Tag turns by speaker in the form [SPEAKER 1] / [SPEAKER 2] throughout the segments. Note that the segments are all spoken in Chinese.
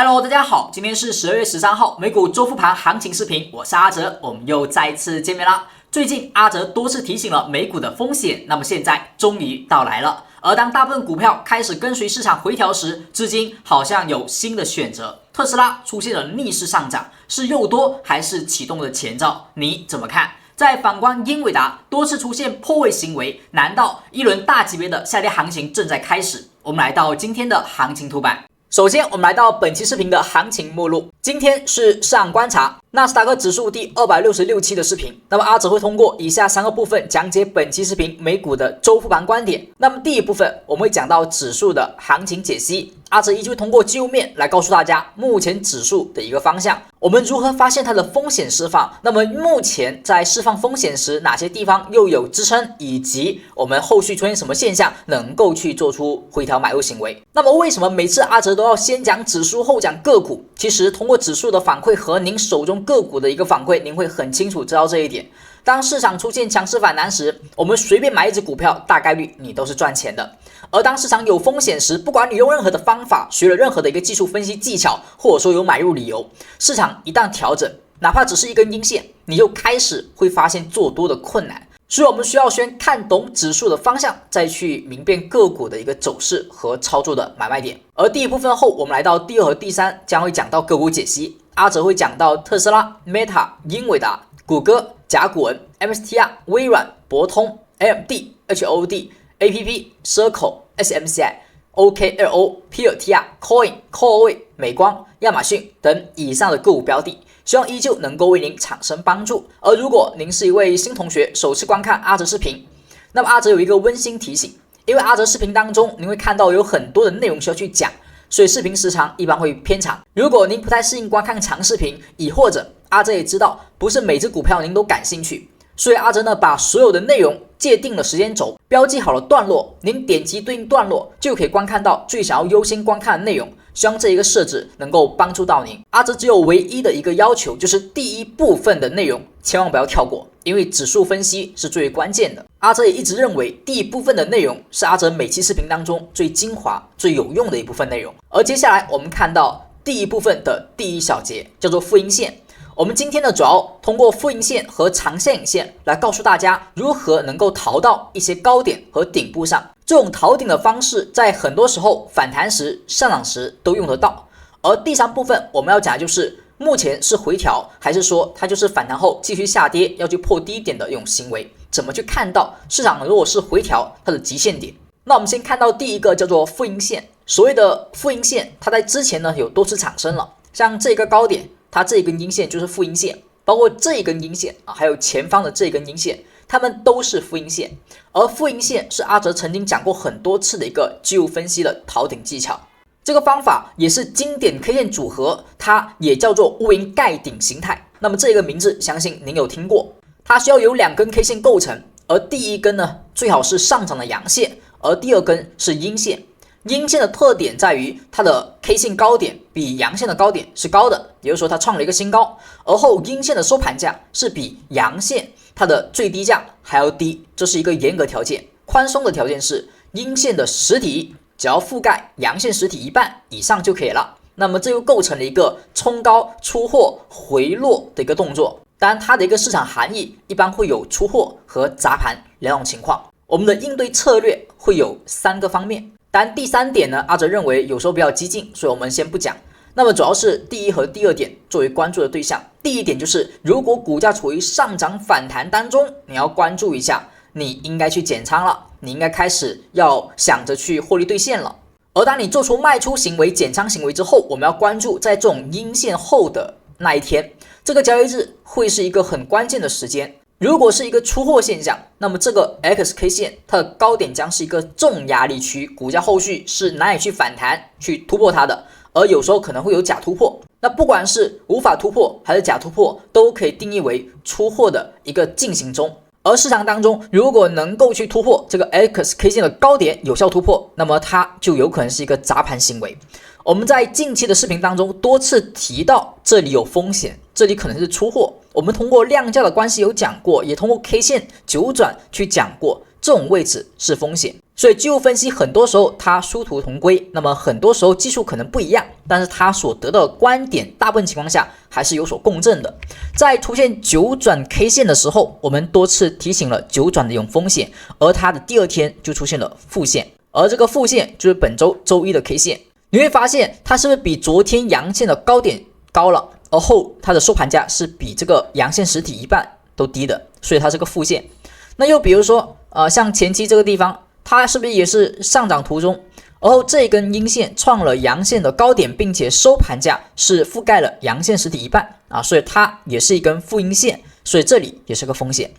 [SPEAKER 1] Hello， 大家好，今天是12月13号，美股周复盘行情视频，我是阿哲，我们又再次见面啦。最近阿哲多次提醒了美股的风险，那么现在终于到来了。而当大部分股票开始跟随市场回调时，资金好像有新的选择。特斯拉出现了逆势上涨，是诱多还是启动的前兆？你怎么看？再反观英伟达多次出现破位行为，难道一轮大级别的下跌行情正在开始？我们来到今天的行情图版。首先，我们来到本期视频的行情目录。今天是市场观察纳斯达克指数第266期的视频。那么阿哲会通过以下3个部分讲解本期视频美股的周复盘观点。那么第一部分，我们会讲到指数的行情解析。阿哲依旧通过技术面来告诉大家目前指数的一个方向，我们如何发现它的风险释放。那么目前在释放风险时，哪些地方又有支撑，以及我们后续出现什么现象能够去做出回调买入行为。那么为什么每次阿哲都要先讲指数后讲个股？其实通过指数的反馈和您手中个股的一个反馈，您会很清楚知道这一点。当市场出现强势反弹时，我们随便买一只股票，大概率你都是赚钱的。而当市场有风险时，不管你用任何的方法，学了任何的一个技术分析技巧，或者说有买入理由，市场一旦调整，哪怕只是一根阴线，你就开始会发现做多的困难。所以我们需要先看懂指数的方向，再去明辨个股的一个走势和操作的买卖点。而第一部分后，我们来到第2和第3，将会讲到个股解析。阿哲会讲到特斯拉、Meta、英伟达、谷歌、甲骨文、MSTR、微软、博通、AMD、HOD、APP、SRCO、SMCI、OKLO、PLTR、Coin、Callaway、美光、亚马逊等以上的个股标的，希望依旧能够为您产生帮助。而如果您是一位新同学，首次观看阿哲视频，那么阿哲有一个温馨提醒，因为阿哲视频当中您会看到有很多的内容需要去讲，所以视频时长一般会偏长。如果您不太适应观看长视频，亦或者阿哲也知道不是每只股票您都感兴趣，所以阿哲呢把所有的内容界定了时间轴，标记好了段落，您点击对应段落就可以观看到最想要优先观看的内容。希望这一个设置能够帮助到您。阿哲只有唯一的一个要求，就是第一部分的内容千万不要跳过，因为指数分析是最为关键的。阿哲也一直认为第一部分的内容是阿哲每期视频当中最精华、最有用的一部分内容。而接下来我们看到第一部分的第一小节，叫做复阴线。我们今天呢主要通过复阴线和长线影线来告诉大家如何能够逃到一些高点和顶部上。这种逃顶的方式在很多时候反弹时、上涨时都用得到。而第3部分我们要讲的就是目前是回调，还是说它就是反弹后继续下跌要去破低点的一种行为，怎么去看到市场如果是回调它的极限点。那我们先看到第一个叫做复阴线。所谓的复阴线，它在之前呢有多次产生了，像这个高点，它这一根阴线就是复阴线，包括这一根阴线还有前方的这一根阴线，它们都是复阴线。而复阴线是阿哲曾经讲过很多次的一个技术分析的逃顶技巧，这个方法也是经典 K 线组合，它也叫做乌云盖顶形态。那么这个名字相信您有听过，它需要由2根 K 线构成，而第一根呢最好是上涨的阳线，而第2根是阴线。阴线的特点在于它的 K 线高点比阳线的高点是高的，也就是说它创了一个新高，而后阴线的收盘价是比阳线它的最低价还要低，这是一个严格条件。宽松的条件是阴线的实体只要覆盖阳线实体一半以上就可以了，那么这又构成了一个冲高出货回落的一个动作。当然它的一个市场含义一般会有出货和砸盘2种情况。我们的应对策略会有3个方面，当然第3点呢，阿哲认为有时候比较激进，所以我们先不讲。那么主要是第1和第2点作为关注的对象。第1点就是如果股价处于上涨反弹当中，你要关注一下，你应该去减仓了，你应该开始要想着去获利兑现了。而当你做出卖出行为、减仓行为之后，我们要关注在这种阴线后的那一天，这个交易日会是一个很关键的时间。如果是一个出货现象，那么这个 XK 线它的高点将是一个重压力区，股价后续是难以去反弹去突破它的，而有时候可能会有假突破。那不管是无法突破还是假突破，都可以定义为出货的一个进行中。而市场当中如果能够去突破这个 XK 线的高点，有效突破，那么它就有可能是一个砸盘行为。我们在近期的视频当中多次提到这里有风险，这里可能是出货。我们通过量价的关系有讲过，也通过 K 线九转去讲过，这种位置是风险。所以技术分析很多时候它殊途同归，那么很多时候技术可能不一样，但是它所得到的观点大部分情况下还是有所共振的。在出现九转 K 线的时候，我们多次提醒了九转的一种风险，而它的第二天就出现了负线，而这个负线就是本周周一的 K 线。你会发现它是不是比昨天阳线的高点高了，而后它的收盘价是比这个阳线实体一半都低的，所以它是个负线。那又比如说像前期这个地方，它是不是也是上涨途中，而后这根阴线创了阳线的高点，并且收盘价是覆盖了阳线实体一半所以它也是一根负阴线，所以这里也是个风险。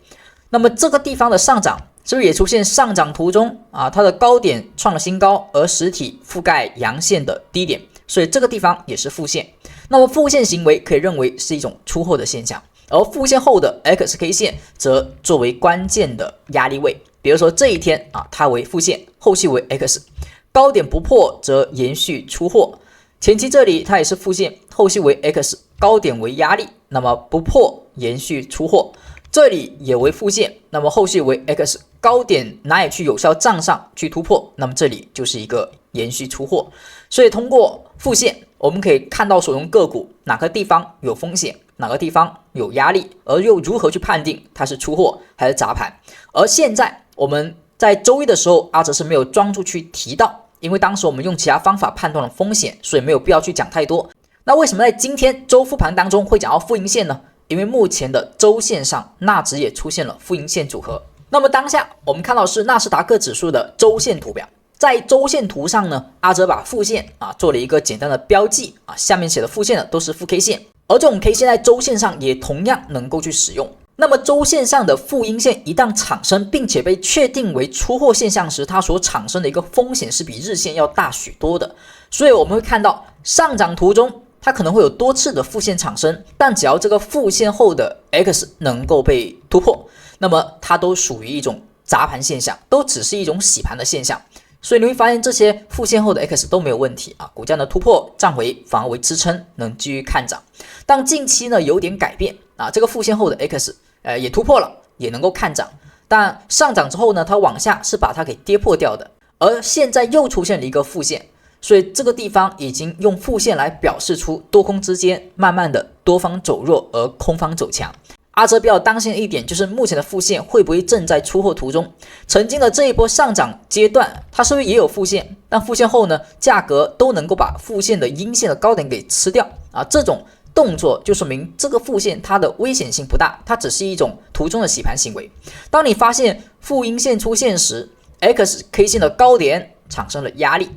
[SPEAKER 1] 那么这个地方的上涨是不是也出现上涨途中它的高点创了新高，而实体覆盖阳线的低点，所以这个地方也是负线。那么负线行为可以认为是一种出货的现象，而负线后的 XK 线则作为关键的压力位。比如说这一天它为负线，后续为 X， 高点不破则延续出货。前期这里它也是负线，后续为 X， 高点为压力，那么不破延续出货。这里也为负线，那么后续为 X， 高点哪里去有效站上去突破，那么这里就是一个延续出货。所以通过负线我们可以看到所用个股哪个地方有风险，哪个地方有压力，而又如何去判定它是出货还是砸盘。而现在我们在周一的时候阿哲是没有专注去提到，因为当时我们用其他方法判断了风险，所以没有必要去讲太多。那为什么在今天周复盘当中会讲到负阴线呢？因为目前的周线上纳指也出现了负阴线组合。那么当下我们看到是纳斯达克指数的周线图表，在周线图上呢，阿哲把负线做了一个简单的标记下面写的负线呢都是负 K 线，而这种 K 线在周线上也同样能够去使用。那么周线上的负阴线一旦产生，并且被确定为出货现象时，它所产生的一个风险是比日线要大许多的。所以我们会看到上涨途中它可能会有多次的负线产生，但只要这个负线后的 X 能够被突破，那么它都属于一种砸盘现象，都只是一种洗盘的现象。所以你会发现这些负线后的 X 都没有问题股价的突破站回反而为支撑，能继续看涨。但近期呢有点改变这个负线后的 X也突破了，也能够看涨，但上涨之后呢，它往下是把它给跌破掉的，而现在又出现了一个负线，所以这个地方已经用负线来表示出多空之间慢慢的多方走弱，而空方走强。阿哲比较担心的一点就是目前的负线会不会正在出货途中。曾经的这一波上涨阶段，它是不是也有负线？但负线后呢，价格都能够把负线的阴线的高点给吃掉这种动作就说明这个负线它的危险性不大，它只是一种途中的洗盘行为。当你发现负阴线出现时， XK 线的高点产生了压力，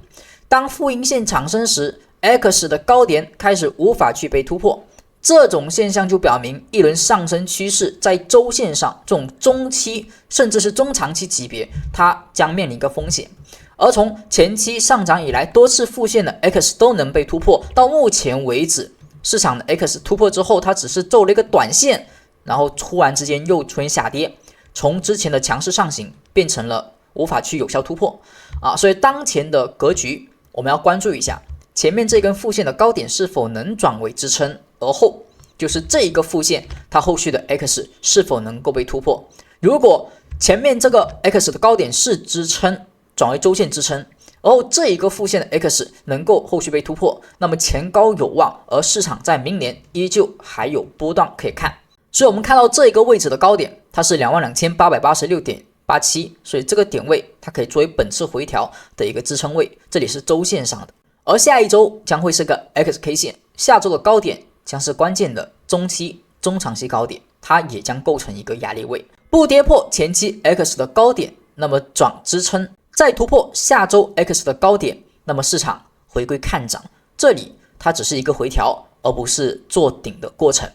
[SPEAKER 1] 当负阴线产生时， X 的高点开始无法去被突破，这种现象就表明一轮上升趋势在周线上这种中期甚至是中长期级别它将面临一个风险。而从前期上涨以来多次负线的 X 都能被突破，到目前为止市场的 X 突破之后，它只是走了一个短线，然后突然之间又出现下跌，从之前的强势上行变成了无法去有效突破所以当前的格局我们要关注一下前面这根负线的高点是否能转为支撑，而后就是这一个负线它后续的 X 是否能够被突破。如果前面这个 X 的高点是支撑转为周线支撑，而后这一个负线的 X 能够后续被突破，那么前高有望，而市场在明年依旧还有波段可以看。所以我们看到这一个位置的高点它是 22,886.87， 所以这个点位它可以作为本次回调的一个支撑位，这里是周线上的。而下一周将会是个 XK 线，下周的高点将是关键的中期中长期高点，它也将构成一个压力位，不跌破前期 X 的高点，那么转支撑再突破下周 X 的高点，那么市场回归看涨，这里它只是一个回调，而不是做顶的过程。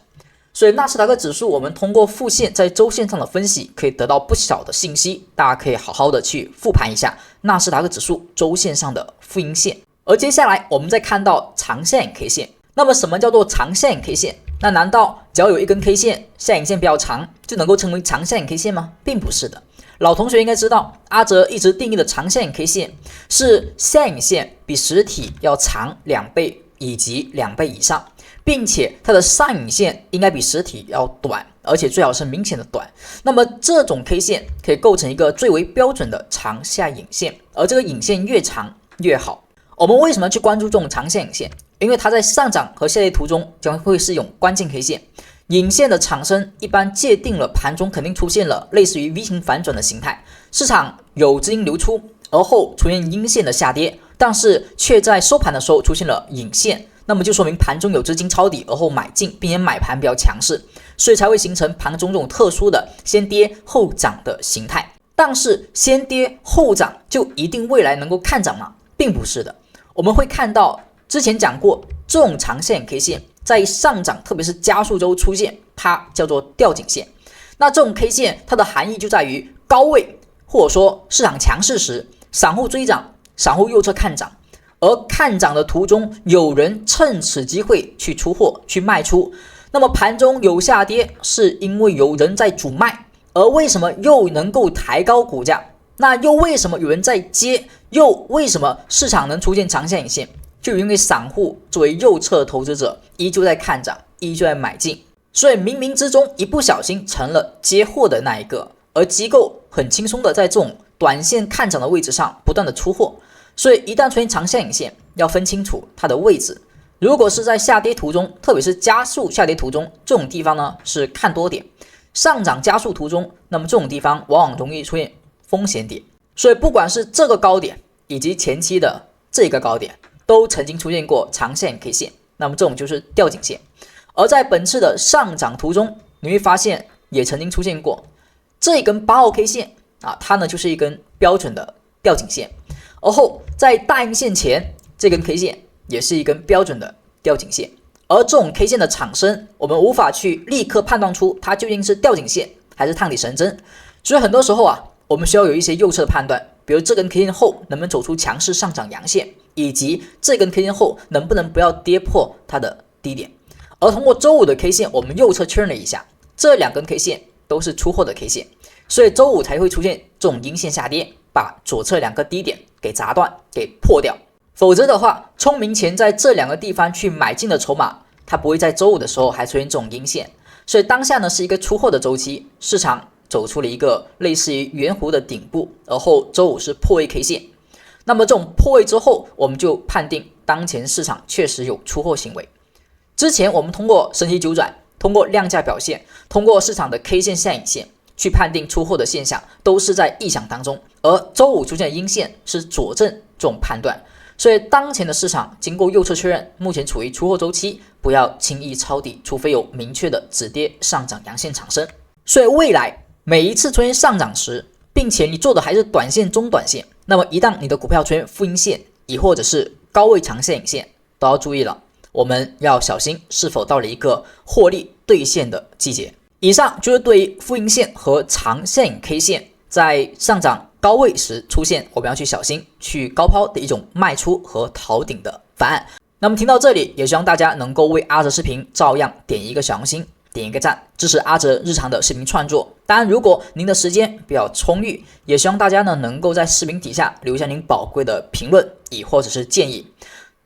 [SPEAKER 1] 所以纳斯达克指数我们通过负线在周线上的分析可以得到不小的信息，大家可以好好的去复盘一下纳斯达克指数周线上的负阴线。而接下来我们再看到长下影 K 线，那么什么叫做长下影 K 线？那难道只要有一根 K 线下影线比较长就能够成为长下影 K 线吗？并不是的。老同学应该知道，阿哲一直定义的长下影 K 线是下影线比实体要长2倍以及2倍以上，并且它的上影线应该比实体要短，而且最好是明显的短。那么这种 K 线可以构成一个最为标准的长下影线，而这个影线越长越好。我们为什么要去关注这种长下影线？因为它在上涨和下跌图中将会是一种关键 K 线。影线的产生一般界定了盘中肯定出现了类似于 V 型反转的形态，市场有资金流出，而后出现阴线的下跌，但是却在收盘的时候出现了影线，那么就说明盘中有资金抄底，而后买进，并且买盘比较强势，所以才会形成盘中这种特殊的先跌后涨的形态。但是先跌后涨就一定未来能够看涨吗？并不是的。我们会看到之前讲过，这种长线 K 线在上涨特别是加速周出现，它叫做吊颈线。那这种 K 线它的含义就在于高位或者说市场强势时，散户追涨，散户右侧看涨，而看涨的途中有人趁此机会去出货去卖出，那么盘中有下跌是因为有人在主卖，而为什么又能够抬高股价？那又为什么有人在接？又为什么市场能出现长线影线？就因为散户作为右侧投资者依旧在看涨，依旧在买进，所以冥冥之中一不小心成了接货的那一个，而机构很轻松的在这种短线看涨的位置上不断的出货。所以一旦出现长下影线，要分清楚它的位置。如果是在下跌途中，特别是加速下跌途中，这种地方呢是看多点；上涨加速途中，那么这种地方往往容易出现风险点。所以不管是这个高点以及前期的这个高点，都曾经出现过长线 K 线，那么这种就是吊颈线。而在本次的上涨途中，你会发现也曾经出现过这一根8号 K 线啊，它呢就是一根标准的吊颈线。而后在大阴线前，这根 K 线也是一根标准的吊颈线。而这种 K 线的产生，我们无法去立刻判断出它究竟是吊颈线还是探底神针，所以很多时候啊，我们需要有一些右侧的判断，比如这根 K 线后能不能走出强势上涨阳线，以及这根 K 线后能不能不要跌破它的低点。而通过周五的 K 线，我们右侧确认了一下，这两根 K 线都是出货的 K 线，所以周五才会出现这种阴线下跌，把左侧两个低点给砸断，给破掉。否则的话，聪明钱在这两个地方去买进的筹码，它不会在周五的时候还出现这种阴线。所以当下呢是一个出货的周期，市场走出了一个类似于圆弧的顶部，而后周五是破位 K 线。那么这种破位之后，我们就判定当前市场确实有出货行为。之前我们通过神奇九转，通过量价表现，通过市场的 K 线下影线去判定出货的现象，都是在臆想当中。而周五出现的阴线是佐证这种判断。所以当前的市场经过右侧确认，目前处于出货周期，不要轻易抄底，除非有明确的止跌上涨阳线产生。所以未来每一次出现上涨时，并且你做的还是短线中短线，那么一旦你的股票出现负阴线，亦或者是高位长线影线，都要注意了，我们要小心是否到了一个获利兑现的季节。以上就是对于负阴线和长线 K 线在上涨高位时出现，我们要去小心去高抛的一种卖出和逃顶的方案。那么听到这里，也希望大家能够为阿哲视频照样点一个小红心，点一个赞，支持阿哲日常的视频创作。当然，如果您的时间比较充裕，也希望大家呢能够在视频底下留下您宝贵的评论，亦或者是建议。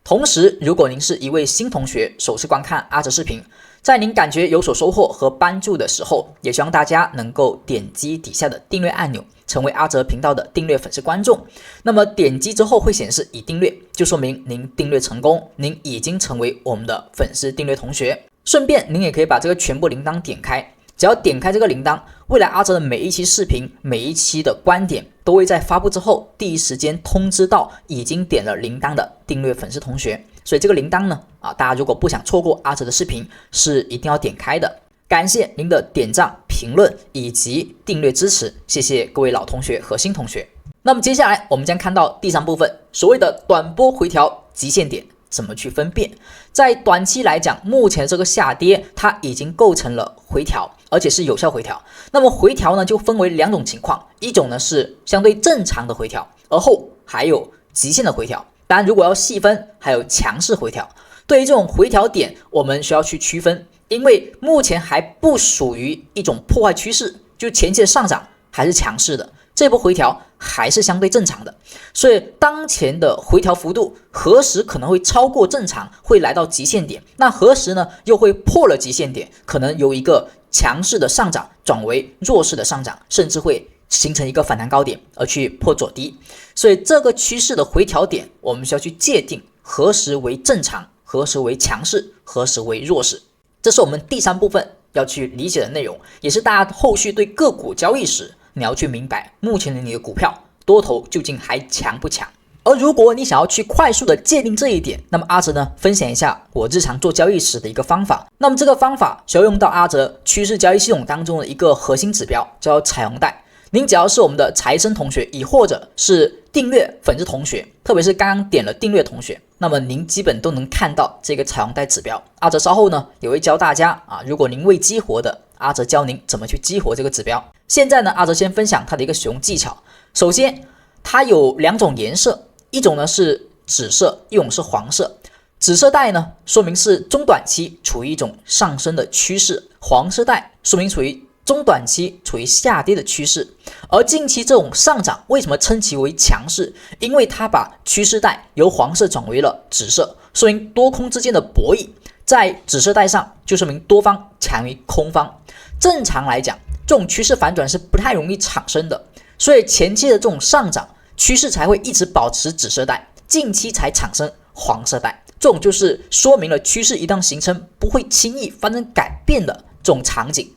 [SPEAKER 1] 同时，如果您是一位新同学，首次观看阿哲视频，在您感觉有所收获和帮助的时候，也希望大家能够点击底下的订阅按钮，成为阿哲频道的订阅粉丝观众。那么点击之后会显示已订阅，就说明您订阅成功，您已经成为我们的粉丝订阅同学。顺便您也可以把这个全部铃铛点开，只要点开这个铃铛，未来阿哲的每一期视频，每一期的观点都会在发布之后第一时间通知到已经点了铃铛的订阅粉丝同学。所以这个铃铛呢大家如果不想错过阿哲的视频，是一定要点开的。感谢您的点赞、评论以及订阅支持，谢谢各位老同学和新同学。那么接下来我们将看到第三部分，所谓的短波回调极限点怎么去分辨。在短期来讲，目前这个下跌它已经构成了回调，而且是有效回调。那么回调呢就分为两种情况，一种呢是相对正常的回调，而后还有极限的回调。当然如果要细分，还有强势回调。对于这种回调点，我们需要去区分，因为目前还不属于一种破坏趋势，就前期的上涨还是强势的，这波回调还是相对正常的。所以当前的回调幅度何时可能会超过正常，会来到极限点，那何时呢又会破了极限点，可能有一个强势的上涨转为弱势的上涨，甚至会形成一个反弹高点而去破左低。所以这个趋势的回调点，我们需要去界定何时为正常，何时为强势，何时为弱势。这是我们第3部分要去理解的内容，也是大家后续对个股交易时你要去明白目前的你的股票多头究竟还强不强。而如果你想要去快速的界定这一点，那么阿哲呢分享一下我日常做交易时的一个方法。那么这个方法需要用到阿哲趋势交易系统当中的一个核心指标，叫彩虹带。您只要是我们的财生同学，亦或者是订阅粉丝同学，特别是刚刚点了订阅同学，那么您基本都能看到这个彩虹带指标。阿哲稍后呢也会教大家如果您未激活的，阿哲教您怎么去激活这个指标。现在呢，阿哲先分享它的一个使用技巧。首先，它有2种颜色，一种呢是紫色，一种是黄色。紫色带呢说明是中短期处于一种上升的趋势，黄色带说明处于中短期处于下跌的趋势。而近期这种上涨为什么称其为强势？因为它把趋势带由黄色转为了紫色，说明多空之间的博弈在紫色带上，就说明多方强于空方。正常来讲，这种趋势反转是不太容易产生的，所以前期的这种上涨趋势才会一直保持紫色带，近期才产生黄色带。这种就是说明了趋势一旦形成不会轻易发生改变的这种场景。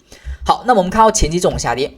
[SPEAKER 1] 好，那么我们看到前期这种下跌，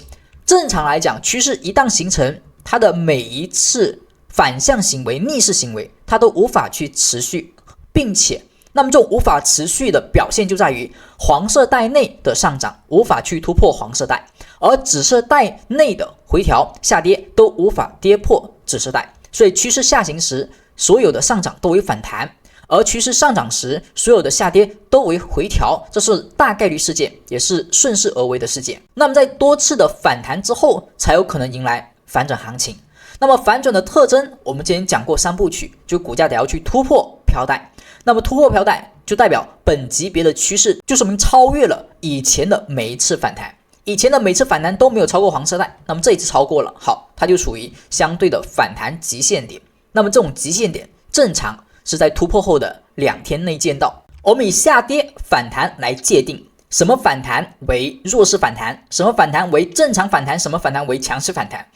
[SPEAKER 1] 正常来讲，趋势一旦形成，它的每一次反向行为、逆势行为，它都无法去持续，并且那么这种无法持续的表现就在于黄色带内的上涨无法去突破黄色带，而紫色带内的回调下跌都无法跌破紫色带。所以趋势下行时，所有的上涨都为反弹，而趋势上涨时，所有的下跌都为回调，这是大概率事件，也是顺势而为的事件。那么在多次的反弹之后，才有可能迎来反转行情。那么反转的特征，我们之前讲过3部曲，就股价得要去突破飘带。那么突破飘带就代表本级别的趋势就说明超越了以前的每一次反弹，以前的每次反弹都没有超过黄色带，那么这一次超过了，好，它就属于相对的反弹极限点。那么这种极限点正常是在突破后的2天内见到。我们以下跌反弹来界定，什么反弹为弱势反弹，什么反弹为正常反弹，什么反弹为强势反弹。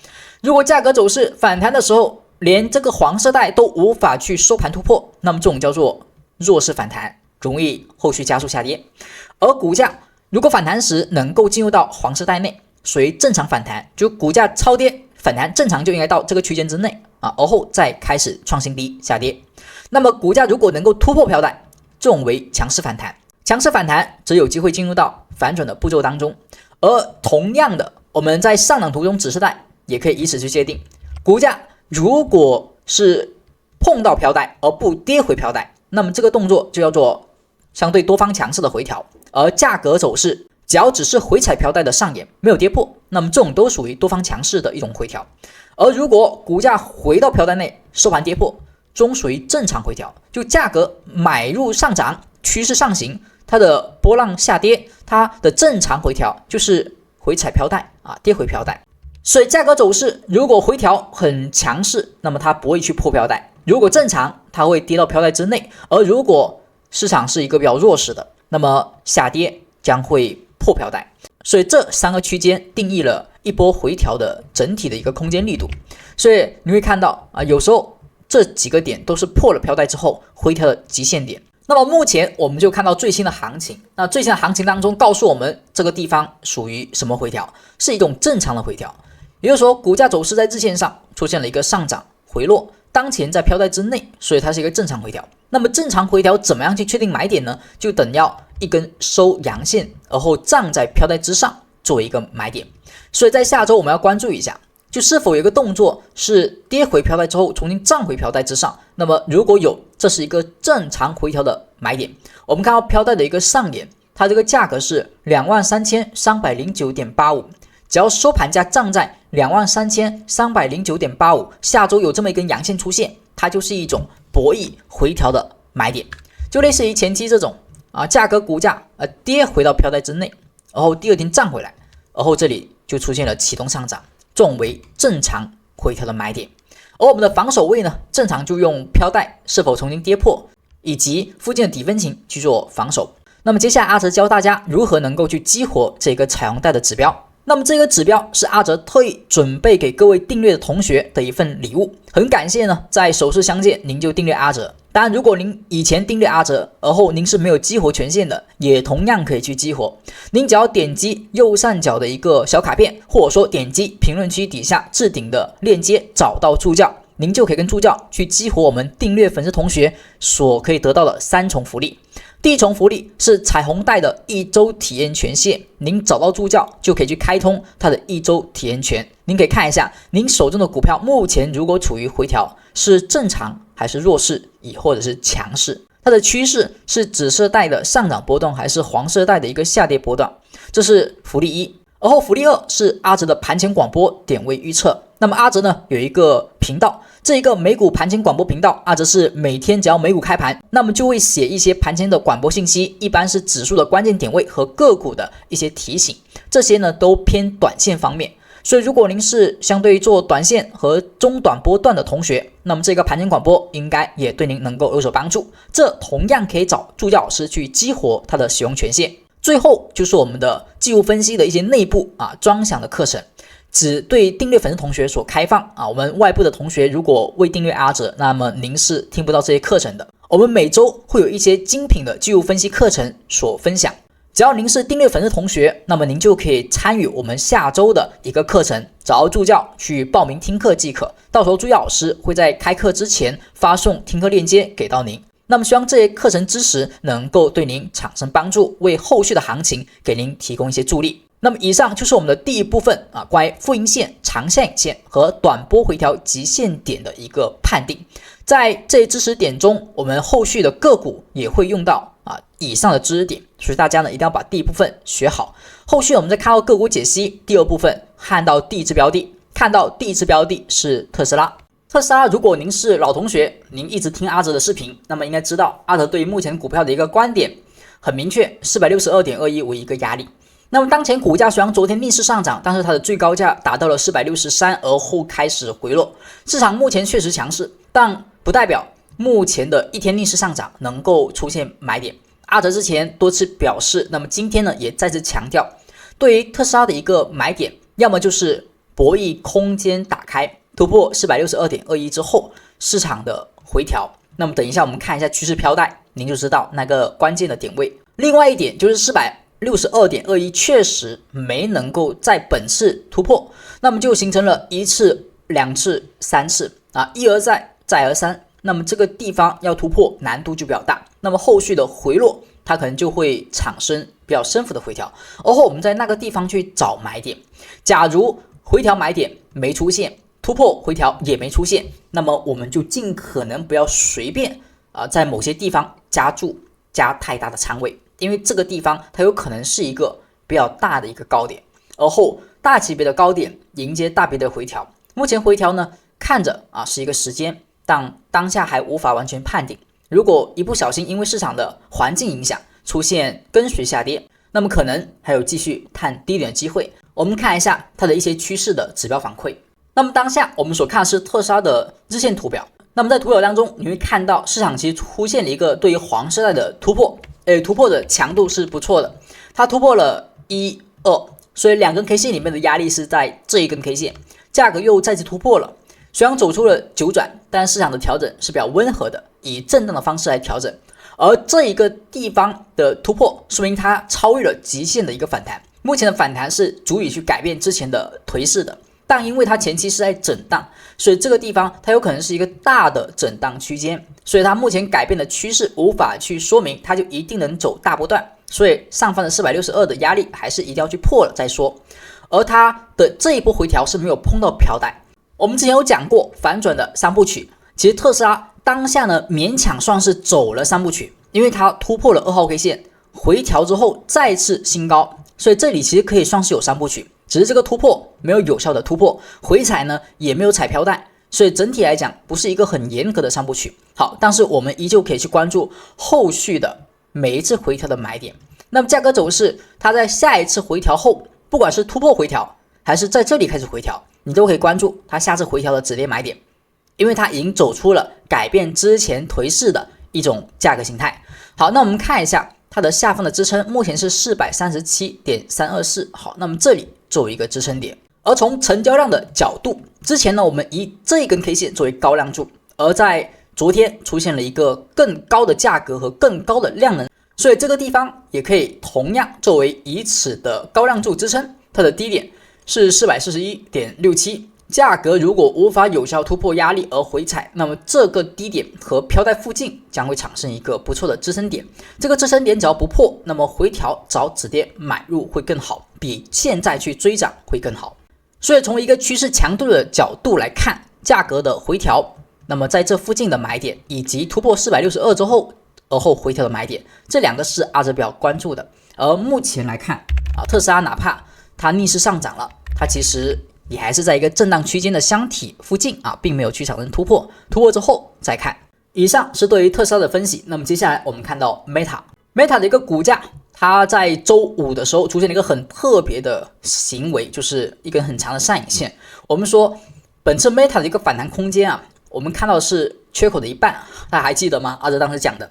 [SPEAKER 1] 如果价格走势反弹的时候连这个黄色带都无法去收盘突破，那么这种叫做弱势反弹，容易后续加速下跌。而股价如果反弹时能够进入到黄色带内，属于正常反弹，就股价超跌反弹正常就应该到这个区间之内而后再开始创新低下跌。那么股价如果能够突破飘带，这种为强势反弹，强势反弹则有机会进入到反转的步骤当中。而同样的，我们在上涨途中紫色带也可以以此去界定，股价如果是碰到飘带而不跌回飘带，那么这个动作就叫做相对多方强势的回调。而价格走势只要只是回踩飘带的上沿没有跌破，那么这种都属于多方强势的一种回调。而如果股价回到飘带内收盘跌破，中属于正常回调，就价格买入上涨趋势上行，它的波浪下跌，它的正常回调就是回踩飘带跌回飘带。所以价格走势如果回调很强势，那么它不会去破飘带，如果正常它会跌到飘带之内。而如果市场是一个比较弱势的，那么下跌将会破飘带。所以这3个区间定义了一波回调的整体的一个空间力度。所以你会看到有时候这几个点都是破了飘带之后回调的极限点。那么目前我们就看到最新的行情，那最新的行情当中告诉我们这个地方属于什么回调，是一种正常的回调。也就是说股价走势在日线上出现了一个上涨回落，当前在飘带之内，所以它是一个正常回调。那么正常回调怎么样去确定买点呢？就等要一根收阳线而后站在飘带之上作为一个买点。所以在下周我们要关注一下，就是否有一个动作是跌回飘带之后重新站回飘带之上，那么如果有，这是一个正常回调的买点。我们看到飘带的一个上沿，它这个价格是 23,309.85， 只要收盘价站在 23,309.85， 下周有这么一根阳线出现，它就是一种博弈回调的买点。就类似于前期这种价格股价跌回到飘带之内，然后第二天站回来，然后这里就出现了启动上涨，这种为正常回调的买点。而我们的防守位呢，正常就用飘带是否重新跌破以及附近的底分型去做防守。那么接下来阿哲教大家如何能够去激活这个彩虹带的指标。那么这个指标是阿哲特意准备给各位订阅的同学的一份礼物，很感谢呢，在首次相见您就订阅阿哲。当然，如果您以前订阅阿哲，而后您是没有激活权限的，也同样可以去激活。您只要点击右上角的一个小卡片，或者说点击评论区底下置顶的链接，找到助教，您就可以跟助教去激活我们订阅粉丝同学所可以得到的3重福利。第一重福利是彩虹带的1周体验权限，您找到助教就可以去开通它的1周体验权。您可以看一下您手中的股票目前如果处于回调，是正常还是弱势，亦或者是强势，它的趋势是紫色带的上涨波动还是黄色带的一个下跌波段，这是福利1。而后福利2是阿哲的盘前广播点位预测。那么阿哲呢有一个频道，这一个美股盘前广播频道，阿哲是每天只要美股开盘，那么就会写一些盘前的广播信息，一般是指数的关键点位和个股的一些提醒，这些呢都偏短线方面。所以如果您是相对做短线和中短波段的同学，那么这个盘前广播应该也对您能够有所帮助，这同样可以找助教老师去激活它的使用权限。最后就是我们的技术分析的一些内部专享的课程，只对订阅粉丝同学所开放我们外部的同学如果未订阅阿哲，那么您是听不到这些课程的。我们每周会有一些精品的技术分析课程所分享，只要您是订阅粉丝同学，那么您就可以参与我们下周的一个课程，找到助教去报名听课即可，到时候助教老师会在开课之前发送听课链接给到您。那么希望这些课程知识能够对您产生帮助，为后续的行情给您提供一些助力。那么以上就是我们的第一部分关于复阴线、长下影线和短波回调极限点的一个判定。在这些知识点中，我们后续的个股也会用到以上的知识点，所以大家呢一定要把第一部分学好。后续我们再看到个股解析，第二部分看到第一只标的，看到第一只标的是特斯拉。特斯拉，如果您是老同学，您一直听阿哲的视频，那么应该知道阿哲对于目前股票的一个观点很明确， 462.21 为一个压力。那么当前股价虽然昨天逆势上涨，但是它的最高价达到了463，而后开始回落。市场目前确实强势，但不代表目前的一天逆势上涨能够出现买点。阿哲之前多次表示，那么今天呢也再次强调，对于特斯拉的一个买点，要么就是博弈空间打开，突破 462.21 之后市场的回调，那么等一下我们看一下趋势飘带，您就知道那个关键的点位。另外一点就是462.21确实没能够在本次突破，那么就形成了1次、2次、3次一而再再而三，那么这个地方要突破难度就比较大，那么后续的回落它可能就会产生比较深幅的回调，而后我们在那个地方去找买点。假如回调买点没出现，突破回调也没出现，那么我们就尽可能不要随便在某些地方加太大的仓位，因为这个地方它有可能是一个比较大的一个高点，而后大级别的高点迎接大别的回调。目前回调呢看着是一个时间，但当下还无法完全判定。如果一不小心因为市场的环境影响出现跟随下跌，那么可能还有继续探低点的机会。我们看一下它的一些趋势的指标反馈。那么当下我们所看的是特斯拉的日线图表，那么在图表当中你会看到市场其实出现了一个对于黄色带的突破，突破的强度是不错的，它突破了1、2，所以2根 K 线里面的压力是在这一根 K 线，价格又再次突破了，虽然走出了九转，但市场的调整是比较温和的，以震荡的方式来调整，而这一个地方的突破说明它超越了极限的一个反弹，目前的反弹是足以去改变之前的颓势的，但因为它前期是在震荡，所以这个地方它有可能是一个大的震荡区间，所以它目前改变的趋势无法去说明它就一定能走大波段，所以上方的462的压力还是一定要去破了再说。而它的这一波回调是没有碰到飘带。我们之前有讲过反转的三部曲，其实特斯拉当下呢勉强算是走了三部曲，因为它突破了2号 K 线，回调之后再次新高，所以这里其实可以算是有三部曲，只是这个突破没有有效的突破，回踩呢也没有踩飘带，所以整体来讲不是一个很严格的三部曲。好，但是我们依旧可以去关注后续的每一次回调的买点。那么价格走势，它在下一次回调后，不管是突破回调还是在这里开始回调，你都可以关注它下次回调的止跌买点，因为它已经走出了改变之前颓势的一种价格形态。好，那我们看一下它的下方的支撑目前是 437.324， 好，那么这里作为一个支撑点。而从成交量的角度，之前呢我们以这一根 K 线作为高量柱，而在昨天出现了一个更高的价格和更高的量能，所以这个地方也可以同样作为以此的高量柱支撑，它的低点是 441.67， 价格如果无法有效突破压力而回踩，那么这个低点和飘带附近将会产生一个不错的支撑点，这个支撑点只要不破，那么回调找止跌买入会更好，比现在去追涨会更好。所以从一个趋势强度的角度来看，价格的回调，那么在这附近的买点以及突破462之后而后回调的买点，这两个是阿哲比较关注的。而目前来看特斯拉哪怕它逆势上涨了，它其实也还是在一个震荡区间的箱体附近并没有去产生突破，突破之后再看。以上是对于特斯拉的分析。那么接下来我们看到 Meta 的一个股价，它在周五的时候出现了一个很特别的行为，就是一根很长的上影线。我们说本次 Meta 的一个反弹空间我们看到是缺口的一半，大家还记得吗？阿哲当时讲的，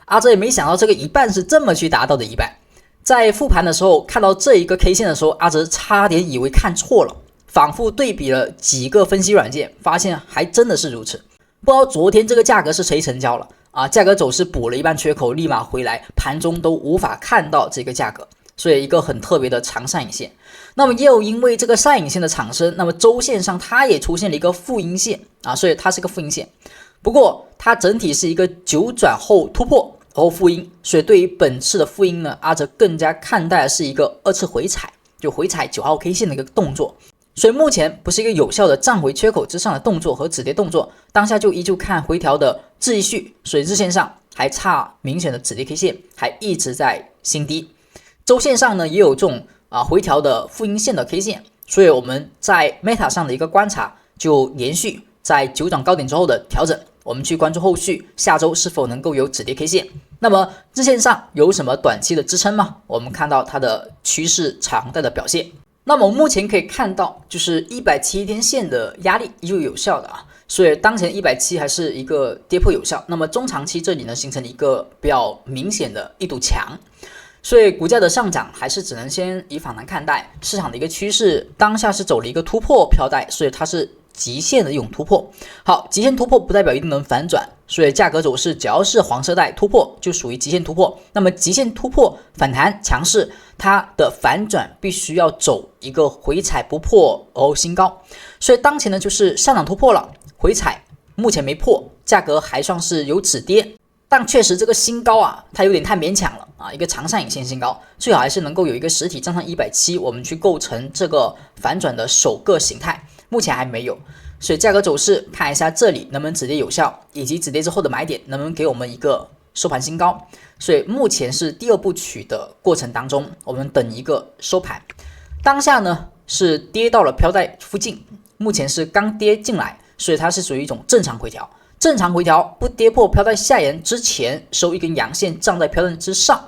[SPEAKER 1] 阿哲也没想到这个一半是这么去达到的一半。在复盘的时候看到这一个 K 线的时候，阿哲差点以为看错了，反复对比了几个分析软件，发现还真的是如此。不知道昨天这个价格是谁成交了价格走势补了一半缺口，立马回来，盘中都无法看到这个价格，所以一个很特别的长上影线。那么也有因为这个上影线的产生，那么周线上它也出现了一个负阴线所以它是个负阴线。不过它整体是一个九转后突破后负阴，所以对于本次的负阴呢，阿哲更加看待的是一个二次回踩，就回踩9号 K 线的一个动作。所以目前不是一个有效的站回缺口之上的动作和止跌动作，当下就依旧看回调的继续，所以日线上还差明显的止跌 K 线，还一直在新低。周线上呢也有这种回调的负阴线的 K 线，所以我们在 Meta 上的一个观察就连续在9涨高点之后的调整，我们去关注后续下周是否能够有止跌 K 线。那么日线上有什么短期的支撑吗？我们看到它的趋势常态的表现。那么我们目前可以看到，就是170天线的压力依旧有效的所以当前170还是一个跌破有效。那么中长期这里呢形成了一个比较明显的一堵墙，所以股价的上涨还是只能先以反弹看待。市场的一个趋势当下是走了一个突破飘带，所以它是极限的一种突破。好，极限突破不代表一定能反转，所以价格走势只要是黄色带突破就属于极限突破。那么极限突破反弹强势，它的反转必须要走一个回踩不破而后新高。所以当前呢就是上涨突破了，回踩目前没破，价格还算是有止跌，但确实这个新高它有点太勉强了一个长上影线新高，最好还是能够有一个实体站上170，我们去构成这个反转的首个形态，目前还没有。所以价格走势看一下这里能不能止跌有效，以及止跌之后的买点能不能给我们一个收盘新高。所以目前是第二部曲的过程当中，我们等一个收盘。当下呢是跌到了飘带附近，目前是刚跌进来，所以它是属于一种正常回调。正常回调不跌破飘带下沿之前，收一根阳线站在飘带之上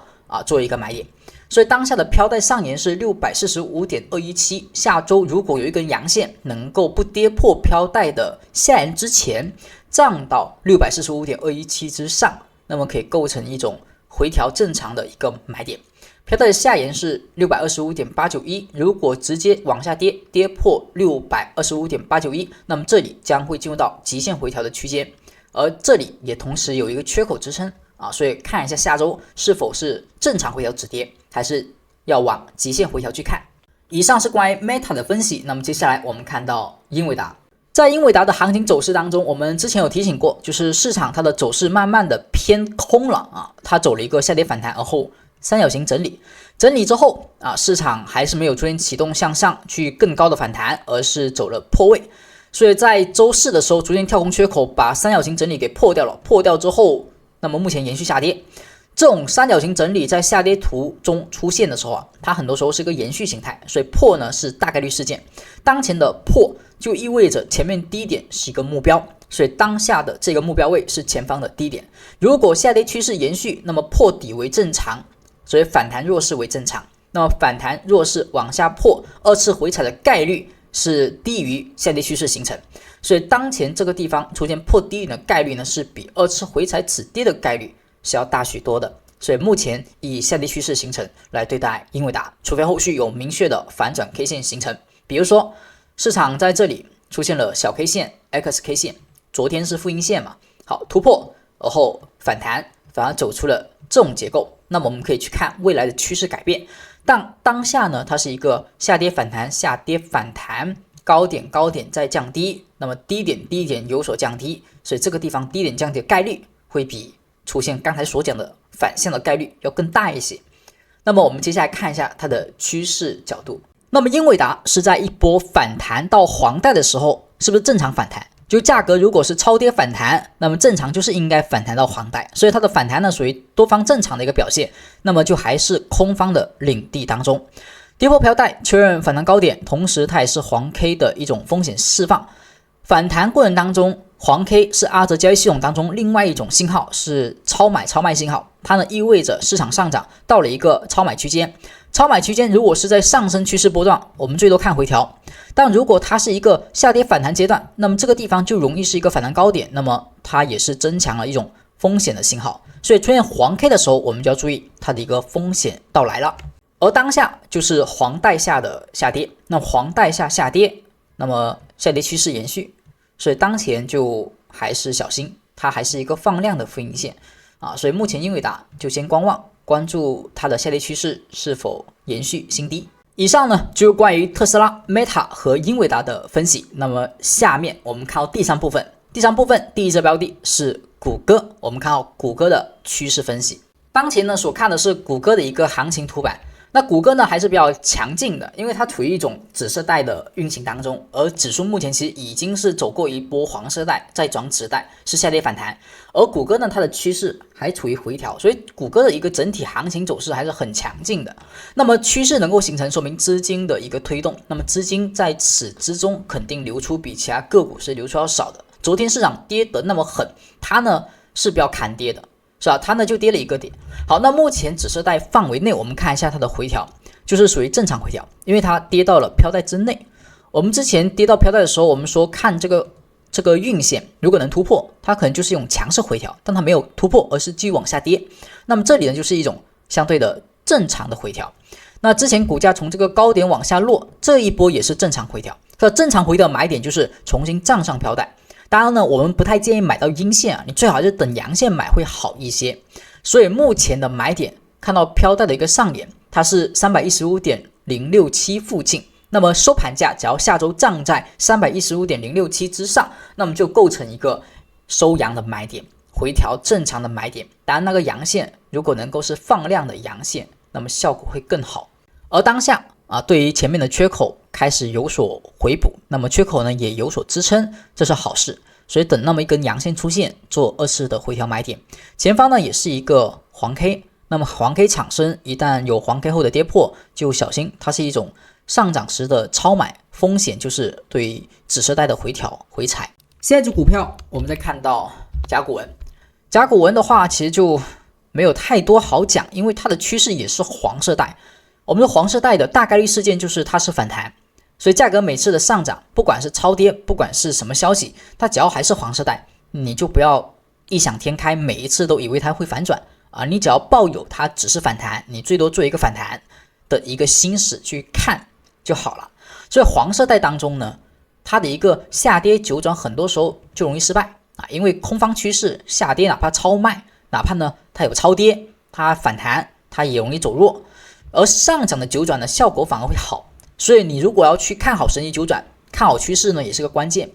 [SPEAKER 1] 作为一个买点。所以当下的飘带上沿是 645.217， 下周如果有一根阳线能够不跌破飘带的下沿之前站到 645.217 之上，那么可以构成一种回调正常的一个买点。飘带的下沿是 625.891， 如果直接往下跌，跌破 625.891， 那么这里将会进入到极限回调的区间，而这里也同时有一个缺口支撑所以看一下下周是否是正常回调止跌，还是要往极限回调去看。以上是关于 Meta 的分析。那么接下来我们看到英伟达，在英伟达的行情走势当中，我们之前有提醒过，就是市场它的走势慢慢的偏空了它走了一个下跌反弹，而后三角形整理，整理之后市场还是没有出现启动向上去更高的反弹，而是走了破位。所以在周四的时候出现跳空缺口，把三角形整理给破掉了。破掉之后，那么目前延续下跌。这种三角形整理在下跌图中出现的时候它很多时候是一个延续形态，所以破呢是大概率事件。当前的破就意味着前面低点是一个目标，所以当下的这个目标位是前方的低点。如果下跌趋势延续，那么破底为正常，所以反弹弱势为正常。那么反弹弱势往下破，二次回踩的概率是低于下跌趋势形成，所以当前这个地方出现破低点的概率呢，是比二次回踩止跌的概率是要大许多的。所以目前以下跌趋势形成来对待英伟达，除非后续有明确的反转 K 线形成，比如说市场在这里出现了小 K 线、XK 线，昨天是复阴线嘛，好突破，而后反弹，反而走出了这种结构，那么我们可以去看未来的趋势改变。但当下呢，它是一个下跌反弹、下跌反弹，高点再降低，那么低点有所降低，所以这个地方低点降低的概率会比出现刚才所讲的反向的概率要更大一些。那么我们接下来看一下它的趋势角度。那么英伟达是在一波反弹到黄带的时候，是不是正常反弹？就价格如果是超跌反弹，那么正常就是应该反弹到黄带，所以它的反弹呢属于多方正常的一个表现，那么就还是空方的领地当中。跌破飘带确认反弹高点，同时它也是黄 K 的一种风险释放。反弹过程当中，黄 K 是阿泽交易系统当中另外一种信号，是超买超卖信号，它呢意味着市场上涨到了一个超买区间。超买区间如果是在上升趋势波段，我们最多看回调，但如果它是一个下跌反弹阶段，那么这个地方就容易是一个反弹高点，那么它也是增强了一种风险的信号。所以出现黄 K 的时候，我们就要注意它的一个风险到来了。而当下就是黄带下的下跌，那黄带下下跌，那么下跌趋势延续，所以当前就还是小心，它还是一个放量的复阴线啊，所以目前英伟达就先观望，关注它的下跌趋势是否延续新低。以上呢就是关于特斯拉、Meta 和英伟达的分析。那么下面我们看到第三部分，第一只标的是谷歌，我们看到谷歌的趋势分析。当前呢所看的是谷歌的一个行情图板。那谷歌呢还是比较强劲的，因为它处于一种紫色带的运行当中，而指数目前其实已经是走过一波黄色带，再转紫带，是下跌反弹。而谷歌呢，它的趋势还处于回调，所以谷歌的一个整体行情走势还是很强劲的。那么趋势能够形成，说明资金的一个推动，那么资金在此之中肯定流出比其他个股是流出要少的。昨天市场跌得那么狠，它呢是比较砍跌的，是吧？它呢就跌了一个点。好，那目前紫色带范围内，我们看一下它的回调，就是属于正常回调，因为它跌到了飘带之内。我们之前跌到飘带的时候，我们说看这个运线，如果能突破，它可能就是一种强势回调，但它没有突破，而是继续往下跌。那么这里呢，就是一种相对的正常的回调。那之前股价从这个高点往下落，这一波也是正常回调。这正常回调买点就是重新站上飘带。当然呢，我们不太建议买到阴线啊，你最好是等阳线买会好一些。所以目前的买点看到飘带的一个上沿，它是 315.067 附近，那么收盘价只要下周站在 315.067 之上，那么就构成一个收阳的买点，回调正常的买点。当然那个阳线如果能够是放量的阳线，那么效果会更好。而当下对于前面的缺口开始有所回补，那么缺口呢也有所支撑，这是好事。所以等那么一根阳线出现，做二次的回调买点。前方呢也是一个黄 K， 那么黄 K 产生，一旦有黄 K 后的跌破，就小心它是一种上涨时的超买，风险就是对紫色带的回调回踩。现在这股票我们再看到甲骨文，甲骨文的话其实就没有太多好讲，因为它的趋势也是黄色带。我们的黄色带的大概率事件就是它是反弹。所以价格每次的上涨，不管是超跌，不管是什么消息，它只要还是黄色带，你就不要异想天开，每一次都以为它会反转啊！你只要抱有它只是反弹，你最多做一个反弹的一个心思去看就好了。所以黄色带当中呢，它的一个下跌九转，很多时候就容易失败啊，因为空方趋势下跌，哪怕超卖，哪怕呢它有超跌，它反弹，它也容易走弱，而上涨的九转呢，效果反而会好。所以你如果要去看好神级九转，看好趋势呢，也是个关键。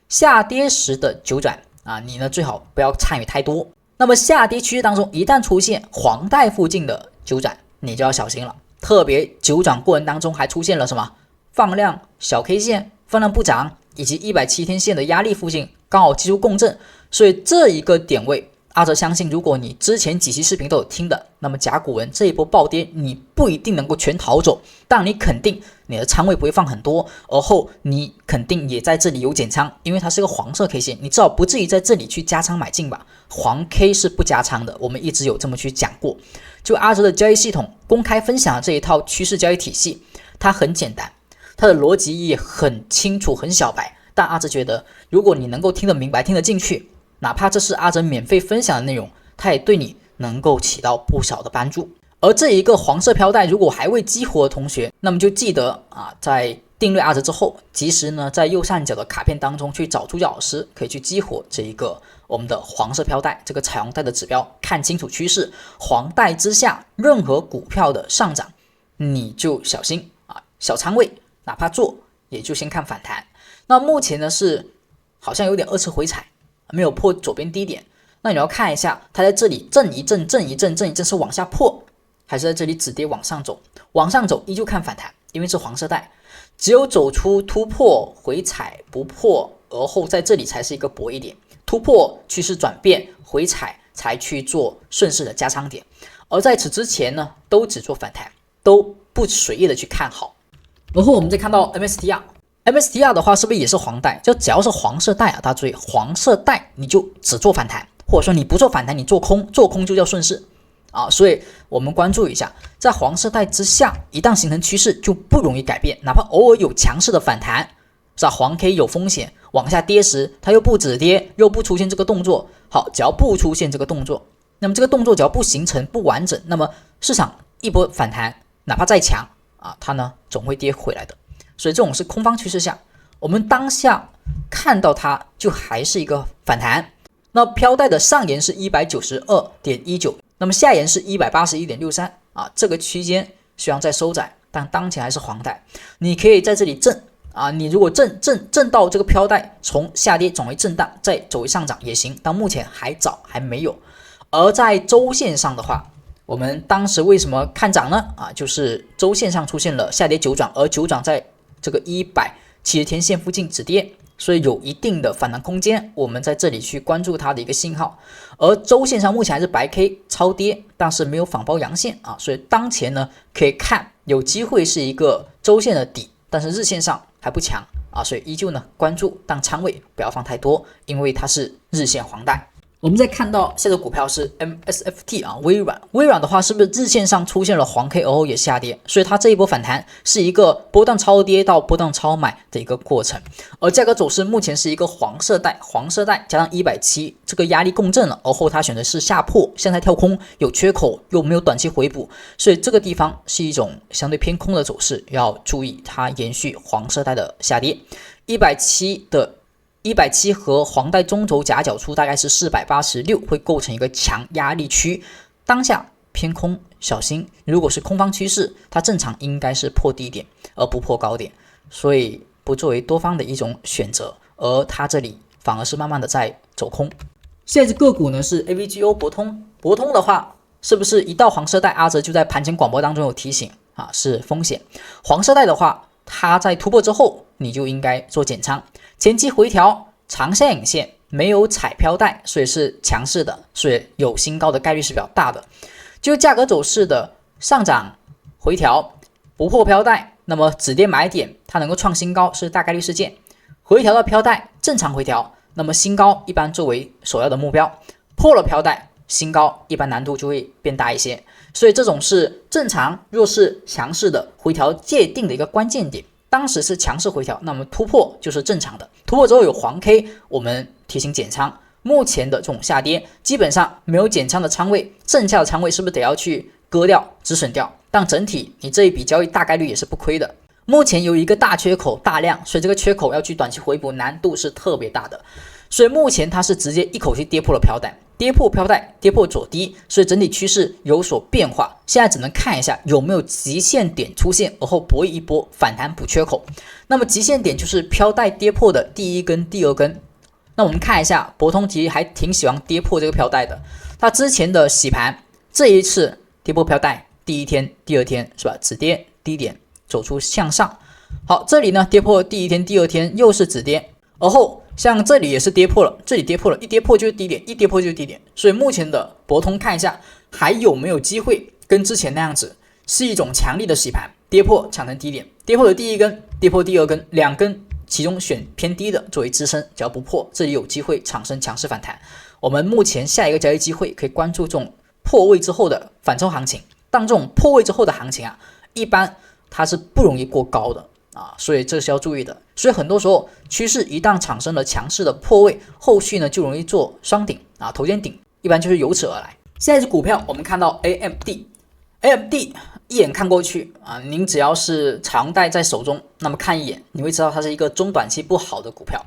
[SPEAKER 1] 下跌时的九转你呢最好不要参与太多。那么下跌趋势当中，一旦出现黄带附近的九转，你就要小心了。特别九转过程当中还出现了什么放量小 K 线、放量不涨，以及170天线的压力附近刚好技术共振，所以这一个点位，阿哲相信，如果你之前几期视频都有听的，那么甲骨文这一波暴跌，你不一定能够全逃走，但你肯定你的仓位不会放很多，而后你肯定也在这里有减仓，因为它是个黄色 K 线，你至少不至于在这里去加仓买进吧。黄 K 是不加仓的，我们一直有这么去讲过。就阿哲的交易系统公开分享的这一套趋势交易体系，它很简单，它的逻辑也很清楚很小白，但阿哲觉得如果你能够听得明白听得进去，哪怕这是阿哲免费分享的内容，它也对你能够起到不小的帮助。而这一个黄色飘带如果还未激活的同学，那么就记得在定略 R 值之后，及时呢在右上角的卡片当中去找助教老师，可以去激活这一个我们的黄色飘带，这个彩虹带的指标，看清楚趋势，黄带之下任何股票的上涨你就小心小仓位哪怕做也就先看反弹。那目前呢是好像有点二次回踩，没有破左边低点，那你要看一下它在这里震一震是往下破，还是在这里止跌往上走？往上走依旧看反弹，因为是黄色带，只有走出突破回踩不破，而后在这里才是一个博弈点，突破趋势转变回踩才去做顺势的加仓点，而在此之前呢都只做反弹，都不随意的去看好。然后我们再看到 MSTR 的话是不是也是黄带？就只要是黄色带大家注意，黄色带你就只做反弹，或者说你不做反弹你做空，做空就叫顺势所以我们关注一下，在黄色带之下一旦形成趋势就不容易改变，哪怕偶尔有强势的反弹是吧？黄 K 有风险，往下跌时它又不止跌，又不出现这个动作，好，只要不出现这个动作，那么这个动作只要不形成不完整，那么市场一波反弹哪怕再强它呢总会跌回来的。所以这种是空方趋势下，我们当下看到它就还是一个反弹。那飘带的上沿是 192.19， 那么下沿是 181.63 这个区间虽然在收窄，但当前还是黄带，你可以在这里震你如果震到这个飘带从下跌转为震荡再走为上涨也行，但目前还早还没有。而在周线上的话，我们当时为什么看涨呢就是周线上出现了下跌九转，而九转在这个170天线附近止跌，所以有一定的反弹空间，我们在这里去关注它的一个信号。而周线上目前还是白 K 超跌，但是没有反包阳线所以当前呢可以看有机会是一个周线的底，但是日线上还不强所以依旧呢关注，但仓位不要放太多，因为它是日线黄带。我们再看到下个股票是 MSFT 微软的话是不是日线上出现了黄 K 而后也下跌，所以它这一波反弹是一个波段超跌到波段超买的一个过程。而价格走势目前是一个黄色带加上170这个压力共振了，而后它选的是下破向下跳空，有缺口又没有短期回补，所以这个地方是一种相对偏空的走势，要注意它延续黄色带的下跌。170和黄带中轴夹角处大概是486，会构成一个强压力区，当下偏空小心，如果是空方趋势它正常应该是破低点而不破高点，所以不作为多方的一种选择，而它这里反而是慢慢的在走空。下一只个股呢是 AVGO 博通的话是不是一到黄色带，阿哲就在盘前广播当中有提醒是风险。黄色带的话它在突破之后你就应该做减仓，前期回调长下影线没有踩飘带，所以是强势的，所以有新高的概率是比较大的。就价格走势的上涨回调不破飘带，那么止跌买点它能够创新高是大概率事件，回调到飘带正常回调，那么新高一般作为首要的目标，破了飘带新高一般难度就会变大一些，所以这种是正常弱势强势的回调界定的一个关键点。当时是强势回调，那么突破就是正常的，突破之后有黄 K 我们提醒减仓。目前的这种下跌基本上没有减仓的仓位，剩下的仓位是不是得要去割掉止损掉，但整体你这一笔交易大概率也是不亏的。目前有一个大缺口大量，所以这个缺口要去短期回补难度是特别大的，所以目前它是直接一口气跌破了飘带，跌破飘带跌破左低，所以整体趋势有所变化，现在只能看一下有没有极限点出现，而后博弈一波反弹补缺口。那么极限点就是飘带跌破的第一根第二根，那我们看一下博通其实还挺喜欢跌破这个飘带的，它之前的洗盘这一次跌破飘带第一天第二天是吧，止跌低点走出向上，好，这里呢跌破第一天第二天又是止跌，而后像这里也是跌破了，这里跌破了，一跌破就是低点，一跌破就是低点，所以目前的博通看一下还有没有机会跟之前那样子是一种强力的洗盘，跌破抢成低点，跌破了第一根跌破第二根，两根其中选偏低的作为支撑，只要不破这里有机会产生强势反弹。我们目前下一个交易机会可以关注这种破位之后的反抽行情，但这种破位之后的行情一般它是不容易过高的所以这是要注意的。所以很多时候趋势一旦产生了强势的破位，后续呢就容易做双顶头肩顶，一般就是由此而来。下一只股票我们看到 AMD 一眼看过去啊，您只要是常戴在手中，那么看一眼你会知道它是一个中短期不好的股票。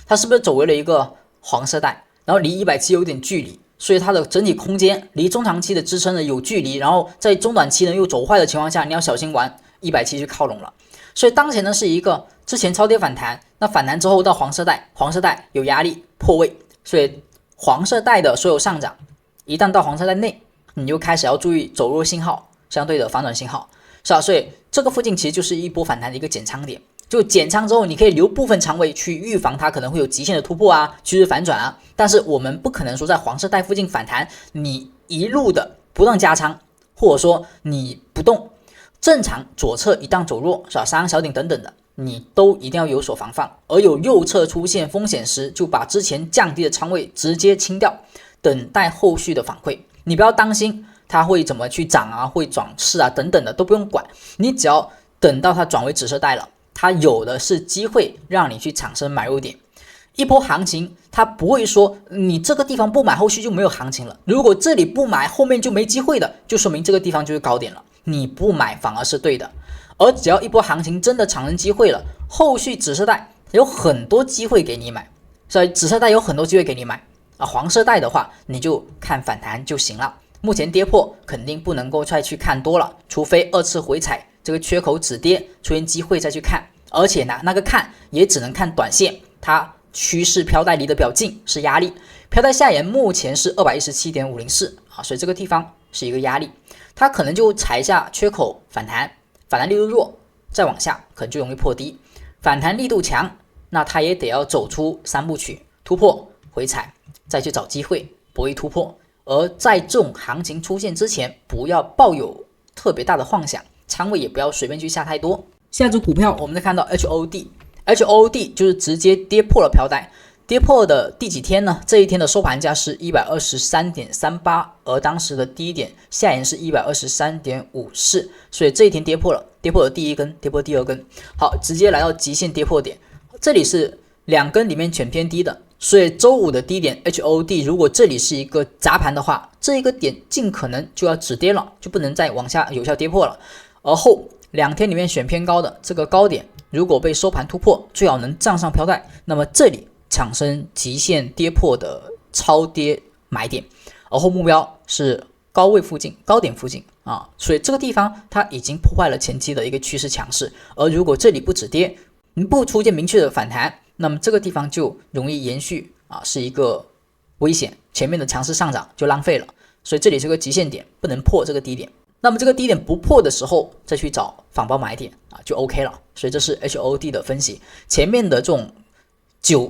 [SPEAKER 1] 它是不是走为了一个黄色带，然后离170有点距离，所以它的整体空间离中长期的支撑呢有距离，然后在中短期呢又走坏的情况下，你要小心玩170去靠拢了。所以当前呢是一个之前超跌反弹，那反弹之后到黄色带，黄色带有压力破位，所以黄色带的所有上涨一旦到黄色带内，你就开始要注意走弱信号，相对的反转信号，是吧？所以这个附近其实就是一波反弹的一个减仓点，就减仓之后你可以留部分仓位去预防它可能会有极限的突破啊，趋势反转啊，但是我们不可能说在黄色带附近反弹你一路的不断加仓，或者说你不动，正常左侧一旦走弱，是吧？上小顶等等的你都一定要有所防范，而有右侧出现风险时，就把之前降低的仓位直接清掉，等待后续的反馈。你不要担心它会怎么去涨啊，会转势啊等等的都不用管，你只要等到它转为紫色带了，它有的是机会让你去产生买入点。一波行情它不会说你这个地方不买后续就没有行情了，如果这里不买后面就没机会的，就说明这个地方就是高点了，你不买反而是对的。而只要一波行情真的产生机会了，后续紫色带有很多机会给你买，所以紫色带有很多机会给你买啊，黄色带的话你就看反弹就行了。目前跌破肯定不能够再去看多了，除非二次回踩这个缺口止跌出现机会再去看，而且呢那个看也只能看短线，它趋势飘带离得比较近是压力，飘带下沿目前是 217.504 啊，所以这个地方是一个压力，它可能就踩一下缺口反弹，反弹力度弱，再往下可能就容易破低，反弹力度强，那它也得要走出三部曲，突破回踩再去找机会博弈突破。而在这种行情出现之前，不要抱有特别大的幻想，仓位也不要随便去下太多。下只股票我们再看到 HOD 就是直接跌破了飘带，跌破的第几天呢？这一天的收盘价是 123.38， 而当时的低点下沿是 123.54， 所以这一天跌破了第一根，跌破第二根，好，直接来到极限跌破点，这里是两根里面全偏低的，所以周五的低点 HOD 如果这里是一个砸盘的话，这一个点尽可能就要止跌了，就不能再往下有效跌破了。而后两天里面选偏高的这个高点，如果被收盘突破，最好能站上飘带，那么这里产生极限跌破的超跌买点，而后目标是高位附近、高点附近啊，所以这个地方它已经破坏了前期的一个趋势强势，而如果这里不止跌，不出现明确的反弹，那么这个地方就容易延续啊，是一个危险，前面的强势上涨就浪费了，所以这里是个极限点，不能破这个低点。那么这个低点不破的时候，再去找反包买点啊，就 OK 了。所以这是 HOD 的分析，前面的这种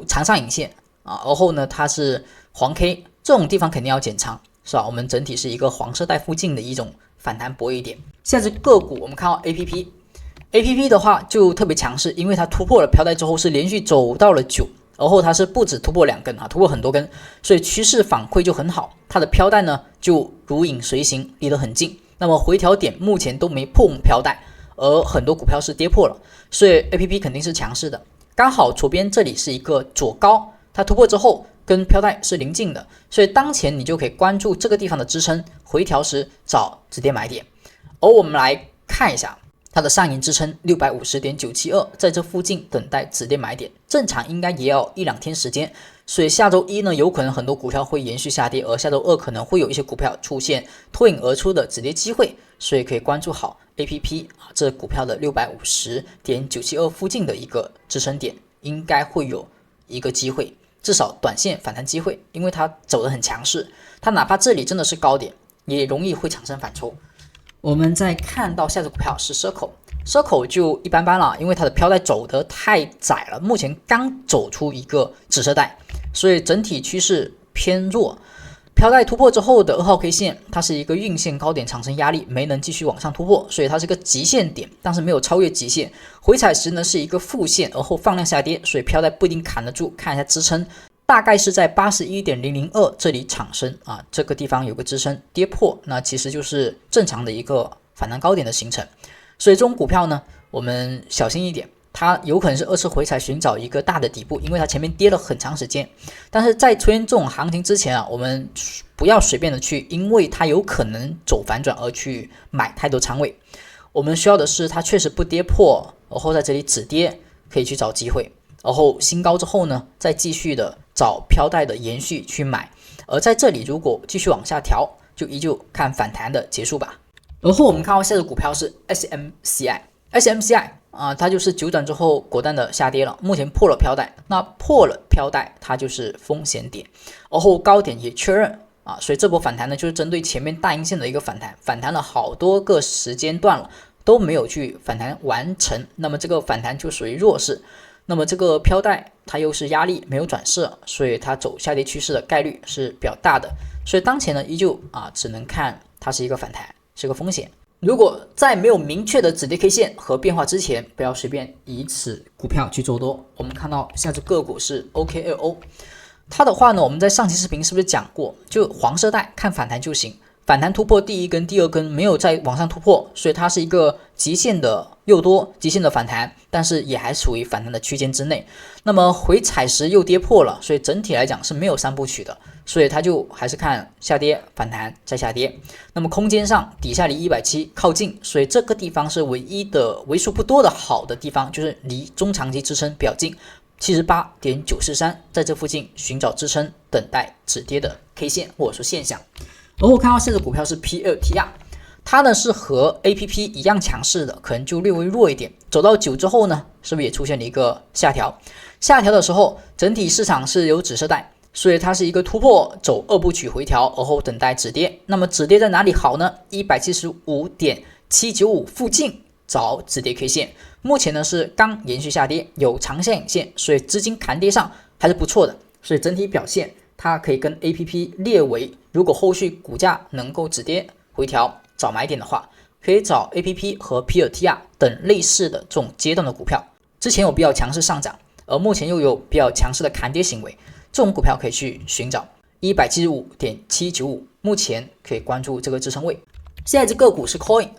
[SPEAKER 1] 长上影线啊，然后呢它是黄 K 这种地方肯定要减仓，是吧？我们整体是一个黄色带附近的一种反弹博弈点。下只个股我们看到 APP 的话就特别强势，因为它突破了飘带之后是连续走到了9，然后它是不止突破2根啊，突破很多根，所以趋势反馈就很好，它的飘带呢就如影随形，离得很近。那么回调点目前都没破飘带，而很多股票是跌破了，所以 APP 肯定是强势的。刚好左边这里是一个左高，它突破之后跟飘带是临近的，所以当前你就可以关注这个地方的支撑，回调时找止跌买点。而我们来看一下它的上影支撑 650.972， 在这附近等待止跌买点，正常应该也要1-2天时间，所以下周一呢有可能很多股票会延续下跌，而下周二可能会有一些股票出现脱颖而出的止跌机会，所以可以关注好 APP 啊，这股票的 650.972 附近的一个支撑点应该会有一个机会，至少短线反弹机会，因为它走得很强势，它哪怕这里真的是高点也容易会产生反抽。我们再看到下只股票是 Circle 就一般般了，因为它的飘带走得太窄了，目前刚走出一个紫色带，所以整体趋势偏弱。飘带突破之后的2号 K 线，它是一个运线高点产生压力，没能继续往上突破，所以它是个极限点，但是没有超越极限。回踩时呢是一个负线，而后放量下跌，所以飘带不一定扛得住，看一下支撑。大概是在 81.002 这里产生啊，这个地方有个支撑，跌破那其实就是正常的一个反弹高点的形成，所以这种股票呢我们小心一点，它有可能是二次回踩寻找一个大的底部，因为它前面跌了很长时间。但是在出现这种行情之前啊，我们不要随便的去，因为它有可能走反转而去买太多仓位。我们需要的是它确实不跌破，然后在这里止跌，可以去找机会，然后新高之后呢，再继续的找飘带的延续去买。而在这里如果继续往下调，就依旧看反弹的结束吧。然后我们看到下一只股票是 SMCI。它就是急转之后果断的下跌了，目前破了飘带，那破了飘带它就是风险点，然后高点也确认所以这波反弹呢就是针对前面大阴线的一个反弹，反弹了好多个时间段了都没有去反弹完成，那么这个反弹就属于弱势，那么这个飘带它又是压力没有转势，所以它走下跌趋势的概率是比较大的，所以当前呢依旧只能看它是一个反弹，是个风险。如果在没有明确的止跌 K 线和变化之前，不要随便以此股票去做多。我们看到下只个股是 OKLO， 它的话呢，我们在上期视频是不是讲过，就黄色带看反弹就行，反弹突破第一根、第二根没有再往上突破，所以它是一个极限的诱多、极限的反弹，但是也还属于反弹的区间之内。那么回踩时又跌破了，所以整体来讲是没有三部曲的，所以它就还是看下跌、反弹再下跌。那么空间上底下离170靠近，所以这个地方是唯一的为数不多的好的地方，就是离中长期支撑比较近。78.943在这附近寻找支撑，等待止跌的 K 线或者说现象。而我看到这只股票是 PLTR， 它呢是和 APP 一样强势的，可能就略微弱一点。走到9之后呢，是不是也出现了一个下调？下调的时候，整体市场是有紫色带，所以它是一个突破走二部曲回调，而后等待止跌。那么止跌在哪里好呢？ 175.795 附近找止跌 K 线。目前呢是刚延续下跌，有长下影线，所以资金砍跌上还是不错的，所以整体表现它可以跟 APP 列为，如果后续股价能够止跌回调找买点的话，可以找 APP 和 PLTR 等类似的这种阶段的股票，之前有比较强势上涨，而目前又有比较强势的砍跌行为，这种股票可以去寻找 175.795， 目前可以关注这个支撑位。下一只个股是 Coin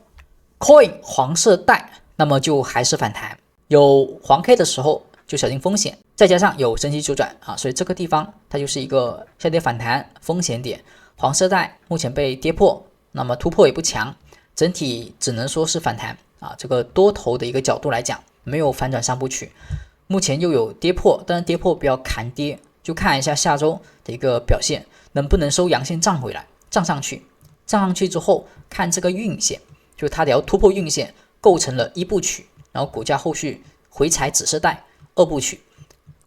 [SPEAKER 1] 黄色带，那么就还是反弹，有黄 K 的时候就小心风险，再加上有升级周转所以这个地方它就是一个下跌反弹风险点。黄色带目前被跌破，那么突破也不强，整体只能说是反弹这个多头的一个角度来讲，没有反转三部曲，目前又有跌破，但是跌破不要砍跌，就看一下下周的一个表现，能不能收阳线涨回来，涨上去之后看这个运线，就它得要突破运线，构成了一部曲，然后股价后续回踩紫色带二部曲，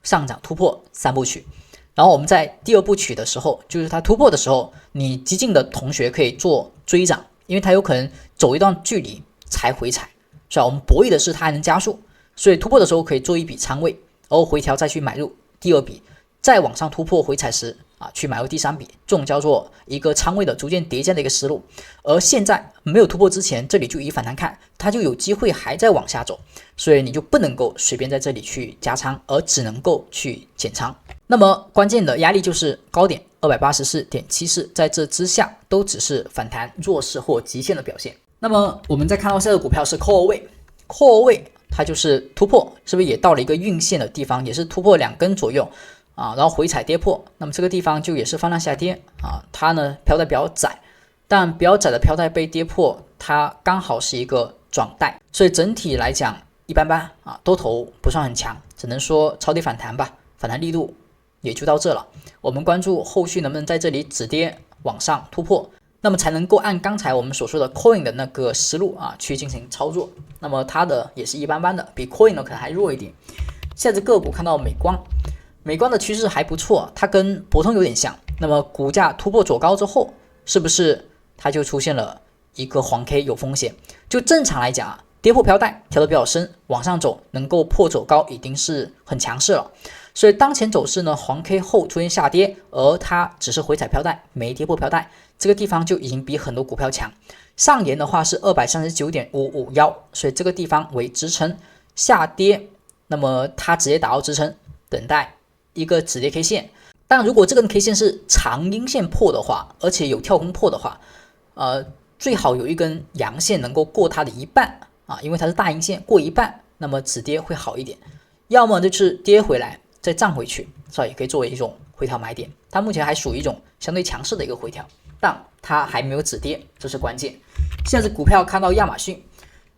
[SPEAKER 1] 上涨突破三部曲。然后我们在第二部曲的时候，就是它突破的时候，你激进的同学可以做追涨，因为它有可能走一段距离才回踩，所以我们博弈的是它还能加速，所以突破的时候可以做一笔仓位，然后回调再去买入第二笔，再往上突破回踩时去买入第三笔，这种叫做一个仓位的逐渐叠加的一个思路。而现在没有突破之前，这里就以反弹看，它就有机会还在往下走，所以你就不能够随便在这里去加仓，而只能够去减仓。那么关键的压力就是高点 284.74， 在这之下都只是反弹弱势或极限的表现。那么我们再看到下一个股票是 Core 位，它就是突破，是不是也到了一个运线的地方，也是突破2根左右然后回踩跌破，那么这个地方就也是放量下跌它呢飘带比较窄，但比较窄的飘带被跌破，它刚好是一个转带，所以整体来讲一般般多头不算很强，只能说抄底反弹吧，反弹力度也就到这了。我们关注后续能不能在这里止跌往上突破，那么才能够按刚才我们所说的 Coin 的那个思路去进行操作。那么它的也是一般般的，比 Coin 呢可能还弱一点。下只个股看到美光的趋势还不错，它跟博通有点像。那么股价突破走高之后，是不是它就出现了一个黄 K 有风险？就正常来讲跌破飘带调得比较深，往上走能够破走高已经是很强势了。所以当前走势呢，黄 K 后出现下跌，而它只是回踩飘带，没跌破飘带，这个地方就已经比很多股票强。上沿的话是 239.551， 所以这个地方为支撑，下跌那么它直接打到支撑，等待一个止跌 K 线。但如果这根 K 线是长阴线破的话，而且有跳空破的话，最好有一根阳线能够过它的一半因为它是大阴线，过一半那么止跌会好一点，要么就是跌回来再涨回去，是吧？也可以作为一种回调买点。它目前还属于一种相对强势的一个回调，但它还没有止跌，这是关键。现在是股票看到亚马逊，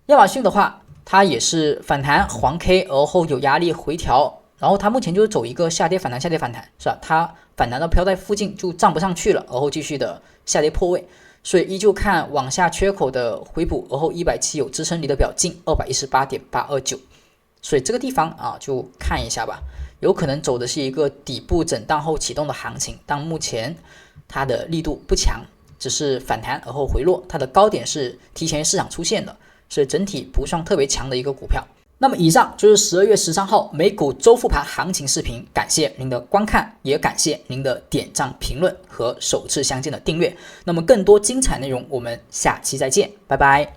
[SPEAKER 1] 亚马逊的话，它也是反弹黄 K， 而后有压力回调，然后它目前就是走一个下跌反弹，下跌反弹，是吧？它反弹到飘在附近就站不上去了，而后继续的下跌破位，所以依旧看往下缺口的回补，而后170有支撑离得比较近，218.829，所以这个地方啊就看一下吧，有可能走的是一个底部震荡后启动的行情，但目前它的力度不强，只是反弹而后回落，它的高点是提前市场出现的，所以整体不算特别强的一个股票。那么以上就是12月13号美股周复盘行情视频，感谢您的观看，也感谢您的点赞、评论和首次相见的订阅。那么更多精彩内容，我们下期再见，拜拜。